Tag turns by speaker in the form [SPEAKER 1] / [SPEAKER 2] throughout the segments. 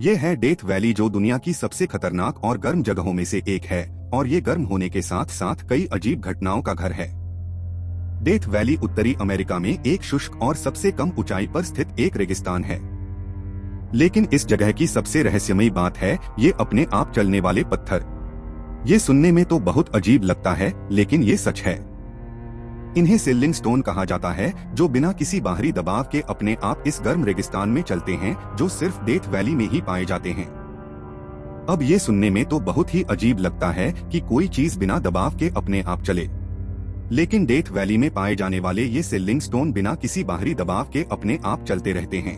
[SPEAKER 1] ये है death valley, जो दुनिया की सबसे खतरनाक और गर्म जगहों में से एक है और ये गर्म होने के साथ साथ कई अजीब घटनाओं का घर है। डेथ वैली उत्तरी अमेरिका में एक शुष्क और सबसे कम ऊंचाई पर स्थित एक रेगिस्तान है। लेकिन इस जगह की सबसे रहस्यमयी बात है ये अपने आप चलने वाले पत्थर। ये सुनने में तो बहुत अजीब लगता है, लेकिन ये सच है। इन्हें सिलिंग स्टोन कहा जाता है, जो बिना किसी बाहरी दबाव के अपने आप इस गर्म रेगिस्तान में चलते हैं, जो सिर्फ डेथ वैली में ही पाए जाते हैं। अब ये सुनने में तो बहुत ही अजीब लगता है कि कोई चीज बिना दबाव के अपने आप चले, लेकिन डेथ वैली में पाए जाने वाले ये सिलिंग स्टोन बिना किसी बाहरी दबाव के अपने आप चलते रहते हैं।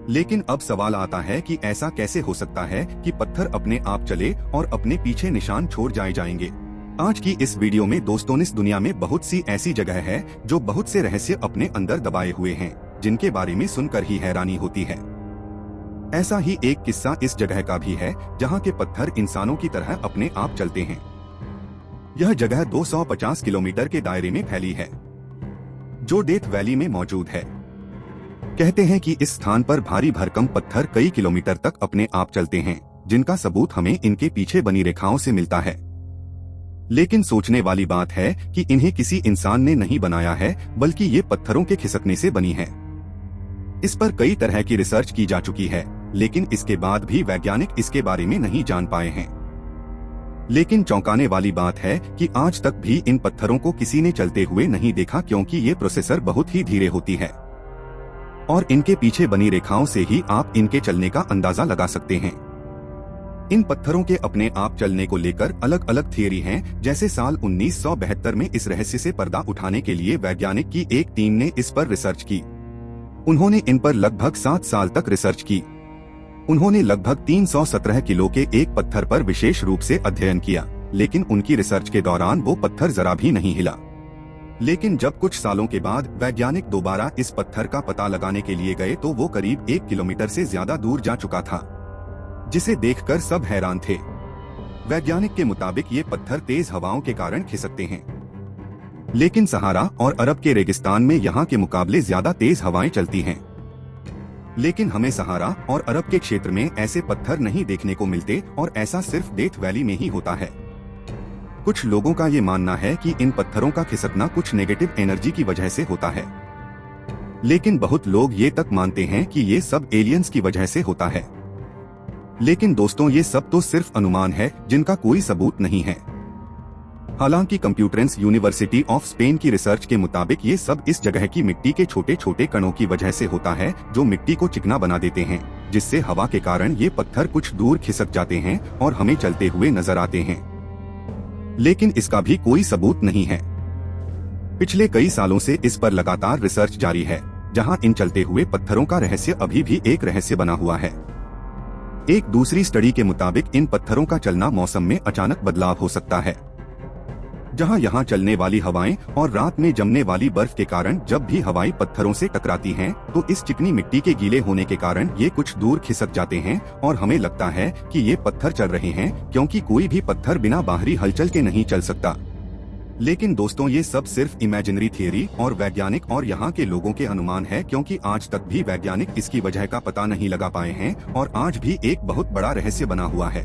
[SPEAKER 1] लेकिन अब सवाल आता है कि ऐसा कैसे हो सकता है कि पत्थर अपने आप चले और अपने पीछे निशान छोड़ जाएंगे। आज की इस वीडियो में दोस्तों, इस दुनिया में बहुत सी ऐसी जगह है जो बहुत से रहस्य अपने अंदर दबाए हुए हैं, जिनके बारे में सुनकर ही हैरानी होती है। ऐसा ही एक किस्सा इस जगह का भी है, जहां के पत्थर इंसानों की तरह अपने आप चलते हैं। यह जगह 250 किलोमीटर के दायरे में फैली है, जो डेथ वैली में मौजूद है। कहते हैं कि इस स्थान पर भारी भरकम पत्थर कई किलोमीटर तक अपने आप चलते हैं, जिनका सबूत हमें इनके पीछे बनी रेखाओं से मिलता है। लेकिन सोचने वाली बात है कि इन्हें किसी इंसान ने नहीं बनाया है, बल्कि ये पत्थरों के खिसकने से बनी है। इस पर कई तरह की रिसर्च की जा चुकी है, लेकिन इसके बाद भी वैज्ञानिक इसके बारे में नहीं जान पाए हैं। लेकिन चौंकाने वाली बात है कि आज तक भी इन पत्थरों को किसी ने चलते हुए नहीं देखा, क्योंकि ये प्रोसेसर बहुत ही धीरे होती है और इनके पीछे बनी रेखाओं से ही आप इनके चलने का अंदाजा लगा सकते हैं। इन पत्थरों के अपने आप चलने को लेकर अलग अलग थियरी हैं, जैसे साल 1972 में इस रहस्य से पर्दा उठाने के लिए वैज्ञानिक की एक टीम ने इस पर रिसर्च की। उन्होंने इन पर लगभग 7 साल तक रिसर्च की। उन्होंने लगभग 317 किलो के एक पत्थर पर विशेष रूप से अध्ययन किया, लेकिन उनकी रिसर्च के दौरान वो पत्थर जरा भी नहीं हिला। लेकिन जब कुछ सालों के बाद वैज्ञानिक दोबारा इस पत्थर का पता लगाने के लिए गए, तो वो करीब 1 किलोमीटर से ज्यादा दूर जा चुका था, जिसे देखकर सब हैरान थे। वैज्ञानिक के मुताबिक ये पत्थर तेज हवाओं के कारण खिसकते हैं, लेकिन सहारा और अरब के रेगिस्तान में यहाँ के मुकाबले ज्यादा तेज हवाएं चलती हैं। लेकिन हमें सहारा और अरब के क्षेत्र में ऐसे पत्थर नहीं देखने को मिलते, और ऐसा सिर्फ डेथ वैली में ही होता है। कुछ लोगों का ये मानना है कि इन पत्थरों का खिसकना कुछ नेगेटिव एनर्जी की वजह से होता है, लेकिन बहुत लोग ये तक मानते हैं कि ये सब एलियंस की वजह से होता है। लेकिन दोस्तों, ये सब तो सिर्फ अनुमान है, जिनका कोई सबूत नहीं है। हालांकि कंप्यूटेंस यूनिवर्सिटी ऑफ स्पेन की रिसर्च के मुताबिक ये सब इस जगह की मिट्टी के छोटे छोटे कणों की वजह से होता है, जो मिट्टी को चिकना बना देते हैं, जिससे हवा के कारण ये पत्थर कुछ दूर खिसक जाते हैं और हमें चलते हुए नजर आते हैं। लेकिन इसका भी कोई सबूत नहीं है। पिछले कई सालों से इस पर लगातार रिसर्च जारी है, जहां इन चलते हुए पत्थरों का रहस्य अभी भी एक रहस्य बना हुआ है। एक दूसरी स्टडी के मुताबिक इन पत्थरों का चलना मौसम में अचानक बदलाव हो सकता है, जहां यहाँ चलने वाली हवाएं और रात में जमने वाली बर्फ के कारण जब भी हवाएं पत्थरों से टकराती हैं, तो इस चिकनी मिट्टी के गीले होने के कारण ये कुछ दूर खिसक जाते हैं और हमें लगता है कि ये पत्थर चल रहे हैं, क्योंकि कोई भी पत्थर बिना बाहरी हलचल के नहीं चल सकता। लेकिन दोस्तों, ये सब सिर्फ इमेजिनरी थियरी और वैज्ञानिक और यहाँ के लोगों के अनुमान है, क्योंकि आज तक भी वैज्ञानिक इसकी वजह का पता नहीं लगा पाए हैं और आज भी एक बहुत बड़ा रहस्य बना हुआ है।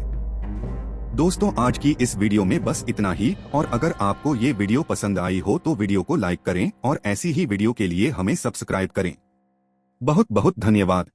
[SPEAKER 1] दोस्तों, आज की इस वीडियो में बस इतना ही, और अगर आपको ये वीडियो पसंद आई हो तो वीडियो को लाइक करें और ऐसी ही वीडियो के लिए हमें सब्सक्राइब करें। बहुत बहुत धन्यवाद।